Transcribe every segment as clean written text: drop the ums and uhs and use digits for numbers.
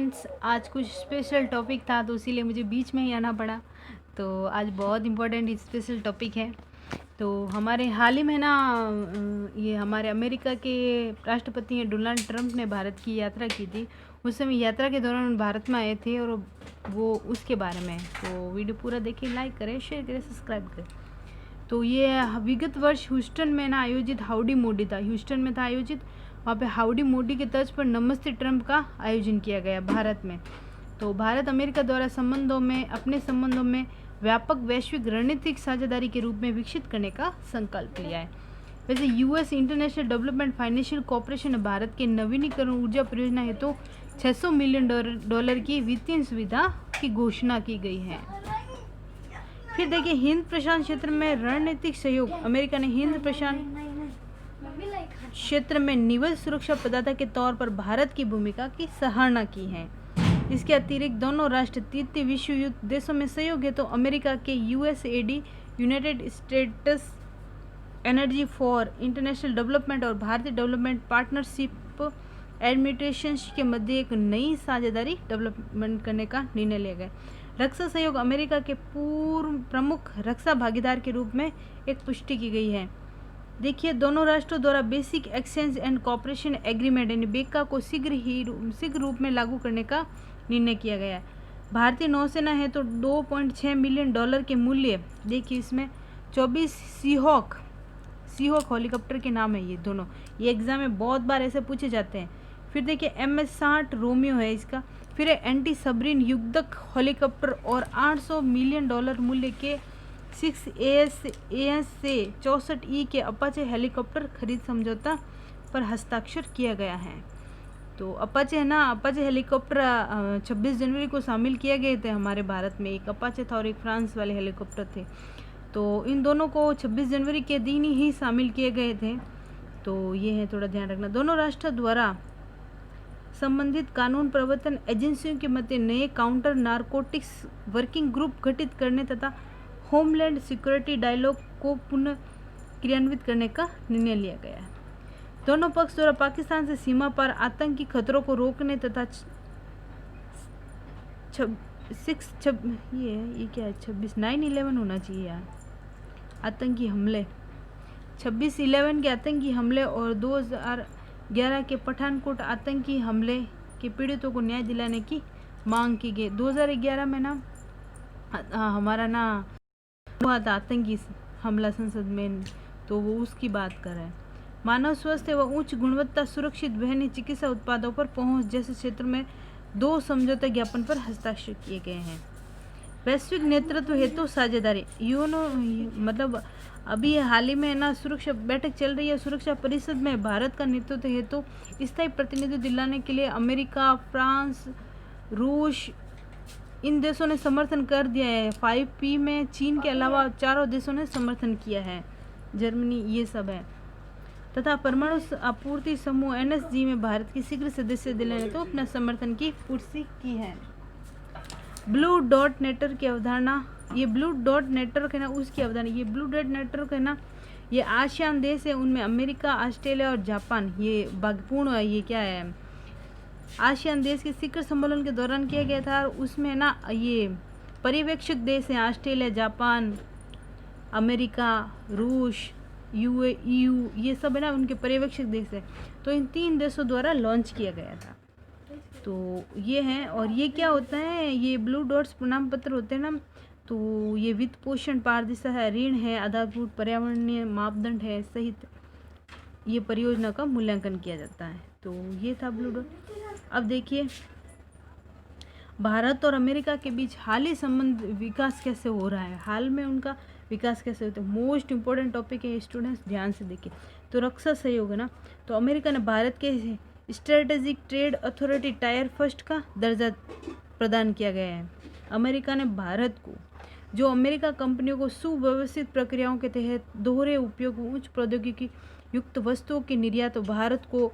Friends, आज कुछ special topic था तो इसीलिए मुझे बीच में ही आना पड़ा। तो आज बहुत इम्पोर्टेंट स्पेशल टॉपिक है। तो हमारे हाल ही में ना ये हमारे अमेरिका के राष्ट्रपति हैं डोनाल्ड ट्रंप ने भारत की यात्रा की थी। उस समय यात्रा के दौरान भारत में आए थे और वो उसके बारे में। तो वीडियो पूरा देखिए, लाइक करें, शेयर करें, सब्सक्राइब करें। तो ये विगत वर्ष ह्यूस्टन में ना आयोजित हाउडी मोदी था, ह्यूस्टन में था आयोजित। वहाँ पे हाउडी मोदी के तर्ज पर नमस्ते ट्रंप का आयोजन किया गया भारत में। तो भारत अमेरिका द्वारा अपने संबंधों में व्यापक वैश्विक रणनीतिक साझेदारी के रूप में विकसित करने का संकल्प लिया है। वैसे US international development financial corporation ने भारत के नवीनीकरण ऊर्जा परियोजना हेतु $600 मिलियन की वित्तीय सुविधा की घोषणा की गई है। फिर देखिए, हिंद प्रशांत क्षेत्र में रणनीतिक सहयोग। अमेरिका ने हिंद प्रशांत क्षेत्र में निवल सुरक्षा प्रदाता के तौर पर भारत की भूमिका की सराहना की है। इसके अतिरिक्त दोनों राष्ट्र तृतीय विश्व युद्ध देशों में सहयोग है तो अमेरिका के USAID United States energy for international development और भारतीय डेवलपमेंट पार्टनरशिप एडमिनिस्ट्रेशन के मध्य एक नई साझेदारी डेवलपमेंट करने का निर्णय लिया गया। रक्षा सहयोग अमेरिका के पूर्व प्रमुख रक्षा भागीदार के रूप में एक पुष्टि की गई है। देखिए, दोनों राष्ट्रों द्वारा basic exchange and cooperation agreement यानी बेका को शीघ्र रूप में लागू करने का निर्णय किया गया है। भारतीय नौसेना है तो $2.6 मिलियन के मूल्य, देखिए इसमें 24 सीहॉक हेलीकॉप्टर के नाम है ये दोनों। ये एग्जाम में बहुत बार ऐसे पूछे जाते हैं। फिर देखिए MS-60 रोमियो है इसका। फिर एंटी सबरीन युद्धक हेलीकॉप्टर और $800 मिलियन मूल्य के 6AS से 64E के अपाचे हेलीकॉप्टर खरीद समझौता पर हस्ताक्षर किया गया है। तो अपाचे है ना, अपाचे हेलीकॉप्टर 26 जनवरी को शामिल किए गए थे हमारे भारत में। एक अपाचे था और एक फ्रांस वाले हेलीकॉप्टर थे। तो इन दोनों को 26 जनवरी के दिन ही शामिल किए गए थे। तो ये है, थोड़ा ध्यान रखना। दोनों राष्ट्र द्वारा संबंधित कानून प्रवर्तन एजेंसियों के मध्य नए काउंटर नारकोटिक्स वर्किंग ग्रुप गठित करने तथा होमलैंड सिक्योरिटी डायलॉग को पुनः क्रियान्वित करने का निर्णय लिया गया है। दोनों पक्ष द्वारा पाकिस्तान से सीमा पर आतंकी खतरों को रोकने तथा ये क्या है 9/11 होना चाहिए यार, आतंकी हमले 26/11 के आतंकी हमले और 2011 के पठानकोट आतंकी हमले के पीड़ितों को न्याय दिलाने की मांग की गई। 2011 में ना हमारा ना हुआ था आतंकी हमला संसद में, तो वो उसकी बात कर रहे हैं। मानव स्वास्थ्य व उच्च गुणवत्ता सुरक्षित बहनी चिकित्सा उत्पादों पर पहुंच जैसे क्षेत्र में 2 समझौता ज्ञापन पर हस्ताक्षर किए गए हैं। वैश्विक नेतृत्व हेतु साझेदारी मतलब अभी हाल ही में ना सुरक्षा बैठक चल रही है। सुरक्षा परिषद में भारत का नेतृत्व हेतु स्थायी प्रतिनिधित्व दिलाने के लिए अमेरिका, फ्रांस, रूस इन देशों ने समर्थन कर दिया है। 5P में चीन के अलावा 4 देशों ने समर्थन किया है, जर्मनी, ये सब है। तथा परमाणु आपूर्ति समूह NSG में भारत की शीघ्र सदस्य दिलाने तो अपना समर्थन की पुष्टि की है। ब्लू डॉट नेटवर्क की अवधारणा, ये ब्लू डॉट नेटवर्क है ना, उसकी अवधारणा, ये ब्लू डॉट नेटवर्क है ना, ये आसियान देश है, उनमें अमेरिका, ऑस्ट्रेलिया और जापान ये भागपूर्ण है। ये क्या है, आसियान देश के शिखर सम्मेलन के दौरान किया गया था। उसमें ना ये पर्यवेक्षक देश हैं ऑस्ट्रेलिया, जापान, अमेरिका, रूस, EU ये सब है ना, उनके पर्यवेक्षक देश है। तो इन 3 देशों द्वारा लॉन्च किया गया था। तो ये है, और ये क्या होता है, ये ब्लू डॉट्स प्रमाण पत्र होते हैं ना। तो ये वित्त पोषण, पारदर्शिता है, ऋण है, आधारभूत पर्यावरणीय मापदंड है सहित ये परियोजना का मूल्यांकन किया जाता है। तो ये था ब्लू डॉट। अब देखिए, भारत और अमेरिका के बीच हाल संबंध विकास कैसे हो रहा है, हाल में उनका विकास कैसे होता है, मोस्ट इम्पोर्टेंट टॉपिक है स्टूडेंट्स, ध्यान से देखिए। तो रक्षा सहयोग है ना, तो अमेरिका ने भारत के strategic trade authority tyre first का दर्जा प्रदान किया गया है। अमेरिका ने भारत को, जो अमेरिका कंपनियों को सुव्यवस्थित प्रक्रियाओं के तहत दोहरे उपयोग उच्च प्रौद्योगिकी युक्त वस्तुओं के निर्यात भारत को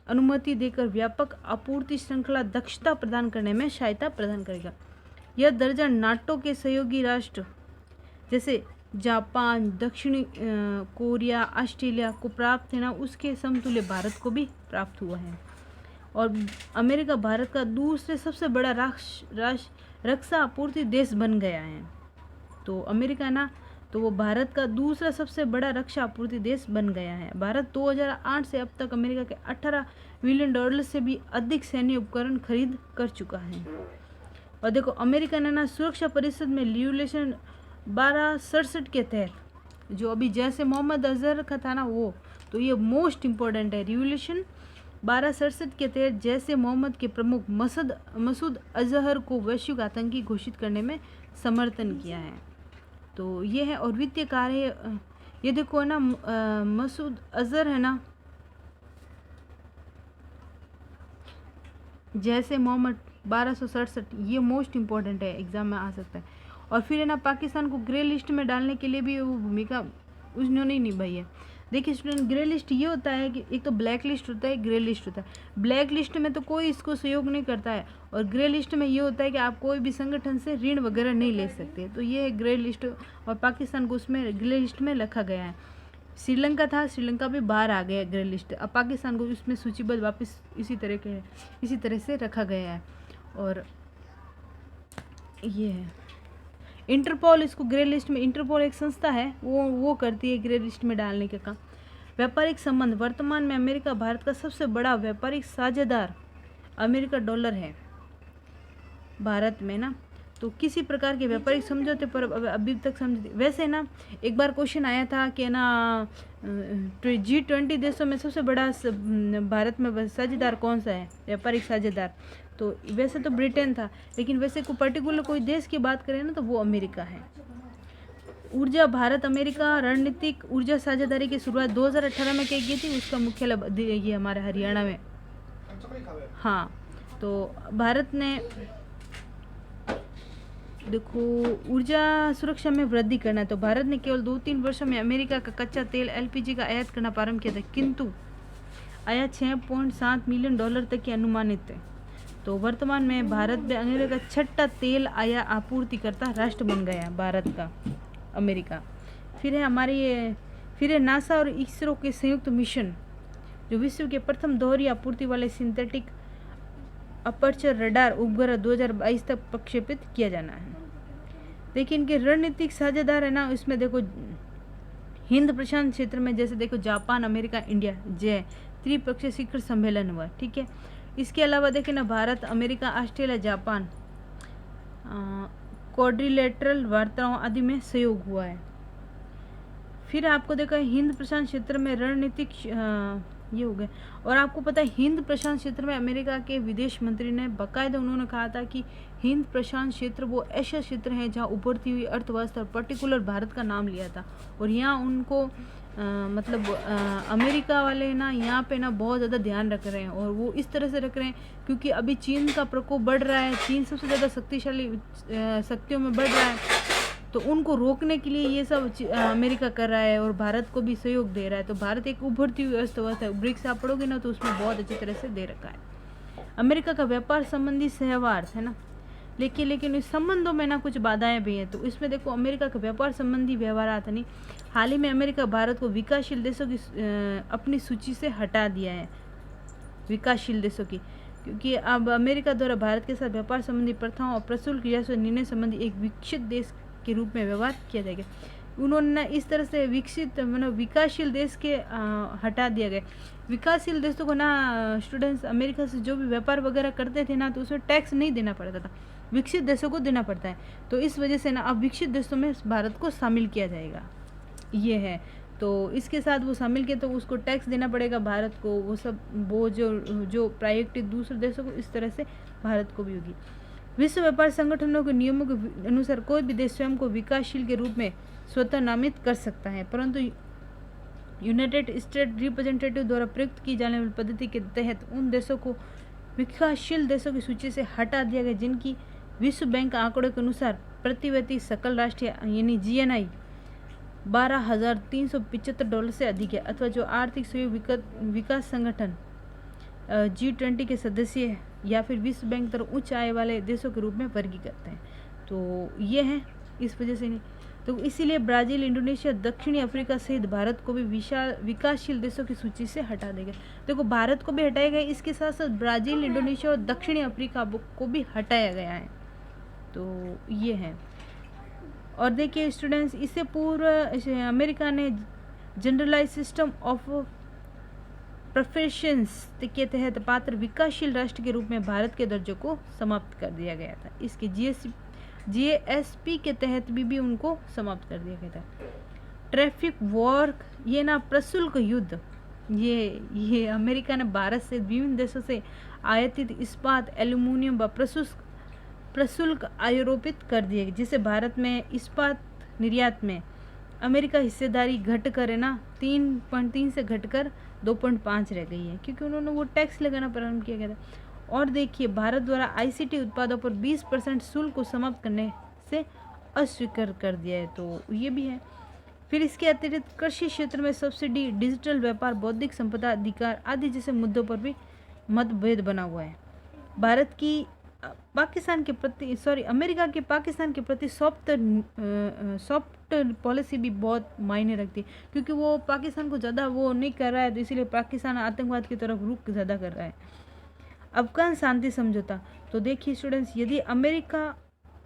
अनुमति देकर व्यापक आपूर्ति श्रृंखला दक्षता प्रदान करने में सहायता प्रदान करेगा। यह दर्जा नाटो के सहयोगी राष्ट्र जैसे जापान, दक्षिणी कोरिया, ऑस्ट्रेलिया को प्राप्त है ना, उसके समतुल्य भारत को भी प्राप्त हुआ है। और अमेरिका भारत का दूसरे सबसे बड़ा रक्षा आपूर्ति देश बन गया है। तो अमेरिका ना, तो वो भारत का दूसरा सबसे बड़ा रक्षा आपूर्ति देश बन गया है। भारत 2008 से अब तक अमेरिका के 18 बिलियन डॉलर से भी अधिक सैन्य उपकरण खरीद कर चुका है। और देखो अमेरिका ने ना सुरक्षा परिषद में रेजोल्यूशन 1267 के तहत, जो अभी जैसे मोहम्मद अजहर का था ना वो, तो ये मोस्ट इम्पोर्टेंट है। रेजोल्यूशन 1267 के तहत जैसे मोहम्मद के प्रमुख मसूद अजहर को वैश्विक आतंकी घोषित करने में समर्थन किया है। तो ये है। और वित्तीय कार्य, ये देखो ना मसूद अजहर है ना, जैसे मोहम्मद 1267, ये मोस्ट इम्पोर्टेंट है, एग्जाम में आ सकता है। और फिर है ना पाकिस्तान को ग्रे लिस्ट में डालने के लिए भी वो भूमिका उन्होंने ही निभाई है। देखिए स्टूडेंट, ग्रे लिस्ट ये होता है कि एक तो ब्लैक लिस्ट होता है, ग्रे लिस्ट होता है। ब्लैक लिस्ट में तो कोई इसको सहयोग नहीं करता है, और ग्रे लिस्ट में ये होता है कि आप कोई भी संगठन से ऋण वगैरह नहीं ले सकते। तो ये है ग्रे लिस्ट, और पाकिस्तान को उसमें ग्रे लिस्ट में रखा गया है। श्रीलंका था, श्रीलंका भी बाहर आ गया ग्रे लिस्ट। अब पाकिस्तान को इसमें सूचीबद्ध वापस इसी तरह से रखा गया है। और ये है इंटरपोल, इसको ग्रे लिस्ट में, इंटरपोल एक संस्था है, वो करती है ग्रे लिस्ट में डालने के काम। व्यापारिक संबंध, वर्तमान में अमेरिका भारत का सबसे बड़ा व्यापारिक साझेदार अमेरिका डॉलर है भारत में ना। तो किसी प्रकार के व्यापारिक समझौते पर अभी तक समझौते, वैसे ना एक बार क्वेश्चन आया था कि ना G20 देशों में सबसे बड़ा भारत में साझेदार कौन सा है, व्यापारिक साझेदार। तो वैसे तो ब्रिटेन था, लेकिन वैसे को पर्टिकुलर कोई देश की बात करें ना तो वो अमेरिका है। ऊर्जा, भारत अमेरिका रणनीतिक ऊर्जा साझेदारी की शुरुआत 2018 में की गई थी। उसका मुख्यालय ये हमारे हरियाणा में। हाँ, तो भारत ने देखो ऊर्जा सुरक्षा में वृद्धि करना है। तो भारत ने केवल 2-3 वर्षों में अमेरिका का कच्चा तेल LPG का आयात करना प्रारंभ किया था, किंतु आयात 6.7 मिलियन डॉलर तक की अनुमानित है। तो वर्तमान में भारत में अमेरिका का छठा तेल आपूर्तिकर्ता राष्ट्र बन गया भारत का अमेरिका। फिर है नासा और इसरो के संयुक्त मिशन, जो विश्व के प्रथम दोहरी आपूर्ति वाले सिंथेटिक अपर्चर रडार उपग्रह 2022 तक प्रक्षेपित किया जाना है। देखिए इनके रणनीतिक साझेदार है ना, इसमें देखो हिंद प्रशांत क्षेत्र में, जैसे देखो जापान, अमेरिका, इंडिया, जय त्रिपक्षीय शिखर सम्मेलन हुआ, ठीक है। इसके अलावा देखें ना Bharat, America, Australia, Japan quadrilateral वार्ताओं आदि में सहयोग हुआ है। फिर आपको देखा हिंद प्रशांत क्षेत्र में रणनीतिक ये हो गए। और आपको पता है हिंद प्रशांत क्षेत्र में अमेरिका के विदेश मंत्री ने बाकायदा उन्होंने कहा था कि हिंद प्रशांत क्षेत्र वो ऐसा क्षेत्र है जहां उभरती हुई अर्थव्यवस्था और पर्टिकुलर भारत का नाम लिया था। और यहाँ उनको अमेरिका वाले ना यहाँ पे ना बहुत ज़्यादा ध्यान रख रहे हैं, और वो इस तरह से रख रहे हैं क्योंकि अभी चीन का प्रकोप बढ़ रहा है, चीन सबसे ज़्यादा शक्तिशाली शक्तियों में बढ़ रहा है। तो उनको रोकने के लिए ये सब अमेरिका कर रहा है, और भारत को भी सहयोग दे रहा है। तो भारत एक उभरती हुई अर्थव्यवस्था है, ब्रिक्स आप पढ़ोगे ना तो उसमें बहुत अच्छी तरह से दे रखा है। अमेरिका का व्यापार संबंधी सहवार्थ है ना, लेकिन इस संबंधों में ना कुछ बाधाएं भी हैं। तो इसमें देखो अमेरिका का व्यापार संबंधी व्यवहार आता नहीं। हाल ही में अमेरिका भारत को विकासशील देशों की अपनी सूची से हटा दिया है, विकासशील देशों की, क्योंकि अब अमेरिका द्वारा भारत के साथ व्यापार संबंधी प्रथाओं और प्रशुल्क जैसे निर्णय संबंधी एक विकसित देश के रूप में व्यवहार किया जाएगा। उन्होंने ना इस तरह से विकासशील देश के हटा दिया गया। विकासशील देशों को ना स्टूडेंट्स अमेरिका से जो भी व्यापार वगैरह करते थे ना तो उसमें टैक्स नहीं देना पड़ता था, विकसित देशों को देना पड़ता है। तो इस वजह से ना अब विकसित देशों में भारत को शामिल किया जाएगा, ये है। तो इसके साथ वो शामिल किया तो उसको टैक्स देना पड़ेगा भारत को, वो जो प्रायोरिटी दूसरे देशों को, इस तरह से भारत को भी होगी। विश्व व्यापार संगठनों के नियमों के अनुसार कोई भी देश स्वयं को विकासशील के रूप में स्वतः नामित कर सकता है, परंतु यूनाइटेड स्टेट रिप्रेजेंटेटिव द्वारा प्रयुक्त की जाने वाली पद्धति के तहत उन देशों को विकासशील देशों की सूची से हटा दिया गया जिनकी विश्व बैंक आंकड़ों के अनुसार प्रति व्यक्ति सकल राष्ट्रीय यानी GNI $12,375 से अधिक है, अथवा जो आर्थिक सहयोग विकास संगठन G20 के सदस्य है या फिर विश्व बैंक तरफ उच्च आय वाले देशों के रूप में वर्गीकृत हैं। तो ये है, इस वजह से नहीं। तो इसीलिए ब्राज़ील, इंडोनेशिया, दक्षिणी अफ्रीका सहित भारत को भी विशाल विकासशील देशों की सूची से हटा देगा। देखो भारत को भी हटाया गया, इसके साथ साथ ब्राज़ील, इंडोनेशिया और दक्षिणी अफ्रीका को भी हटाया गया है। तो ये है। और देखिए स्टूडेंट्स, इससे पूर्व अमेरिका ने जनरलाइज सिस्टम ऑफ प्रेफरेंस के तहत पात्र विकासशील राष्ट्र के रूप में भारत के दर्जे को समाप्त कर दिया गया था। इसके GSP के तहत भी उनको समाप्त कर दिया गया था। ट्रैफिक वॉर, ये ना प्रशुल्क युद्ध, ये अमेरिका ने भारत से विभिन्न देशों से आयातित इस्पात, एल्यूमिनियम व प्रशुल्क आरोपित कर दिए, जिससे भारत में इस्पात निर्यात में अमेरिका हिस्सेदारी घटकर है ना 3.3 से घटकर 2.5 रह गई है, क्योंकि उन्होंने वो टैक्स लगाना प्रारंभ किया गया था। और देखिए भारत द्वारा ICT उत्पादों पर 20% शुल्क को समाप्त करने से अस्वीकार कर दिया है, तो ये भी है। फिर इसके अतिरिक्त कृषि क्षेत्र में सब्सिडी, डिजिटल व्यापार, बौद्धिक संपदा अधिकार आदि जैसे मुद्दों पर भी मतभेद बना हुआ है। भारत की अमेरिका के पाकिस्तान के प्रति सॉफ्ट पॉलिसी भी बहुत मायने रखती है, क्योंकि वो पाकिस्तान को ज़्यादा वो नहीं कर रहा है, तो इसीलिए पाकिस्तान आतंकवाद की तरफ रुख ज़्यादा कर रहा है। अफगान शांति समझौता, तो देखिए स्टूडेंट्स, यदि अमेरिका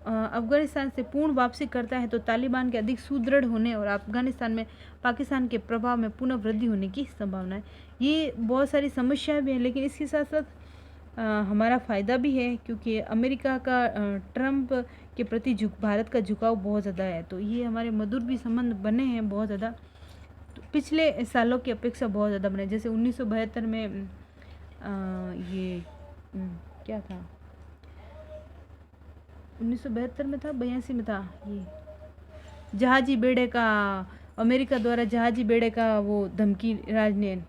अफगानिस्तान से पूर्ण वापसी करता है तो तालिबान के अधिक सुदृढ़ होने और अफगानिस्तान में पाकिस्तान के प्रभाव में पुनः वृद्धि होने की संभावना है। ये बहुत सारी समस्याएं भी हैं, लेकिन इसके साथ साथ हमारा फ़ायदा भी है, क्योंकि अमेरिका का ट्रंप के प्रति भारत का झुकाव बहुत ज़्यादा है, तो ये हमारे मधुर भी संबंध बने हैं बहुत ज़्यादा, तो पिछले सालों की अपेक्षा बहुत ज़्यादा बने। जैसे 1972 में क्या था, 1972 में था, 82 में था, ये जहाजी बेड़े का, अमेरिका द्वारा जहाजी बेड़े का वो धमकी राजनयन,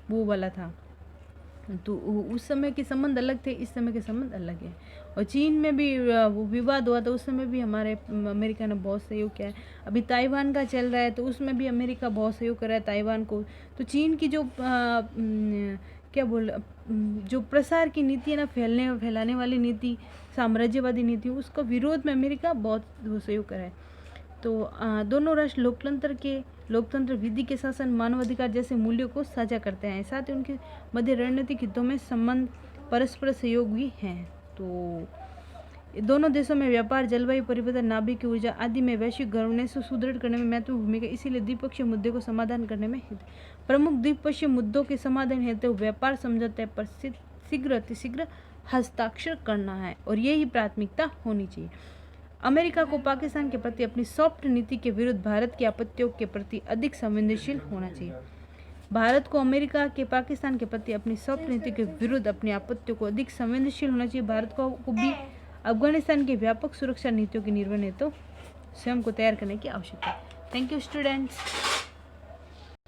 वो वाला था। तो उस समय के संबंध अलग थे, इस समय के संबंध अलग है। और चीन में भी वो विवाद हुआ, तो उस समय भी हमारे अमेरिका ने बहुत सहयोग किया है। अभी ताइवान का चल रहा है, तो उसमें भी अमेरिका बहुत सहयोग कर रहा है ताइवान को। तो चीन की जो जो प्रसार की नीति है ना, फैलाने वाली नीति, साम्राज्यवादी नीति, उसका विरोध में अमेरिका बहुत सहयोग कर रहा है। तो दोनों राष्ट्र लोकतंत्र, विधि के शासन, मानवाधिकार जैसे मूल्यों को साझा करते हैं। साथ ही उनके मध्य रणनीतिक हितों में संबंध, परस्पर सहयोग भी हैं। तो दोनों देशों में व्यापार, जलवायु परिवर्तन, नाभिक ऊर्जा आदि में वैश्विक गवर्नेंस को सुदृढ़ करने में महत्वपूर्ण भूमिका, इसीलिए द्विपक्षीय मुद्दे को समाधान करने में प्रमुख द्विपक्षीय मुद्दों के समाधान हेतु व्यापार समझौते पर शीघ्र हस्ताक्षर करना है, और यही प्राथमिकता होनी चाहिए। अमेरिका को पाकिस्तान के प्रति अपनी सॉफ्ट नीति के विरुद्ध भारत की आपत्तियों के प्रति अधिक संवेदनशील होना चाहिए। भारत को अमेरिका के पाकिस्तान के प्रति अपनी सॉफ्ट नीति के विरुद्ध अपनी आपत्तियों को अधिक संवेदनशील होना चाहिए। भारत को भी अफगानिस्तान की व्यापक सुरक्षा नीतियों के निर्वहन हेतु स्वयं को तैयार करने की आवश्यकता है। Thank you students.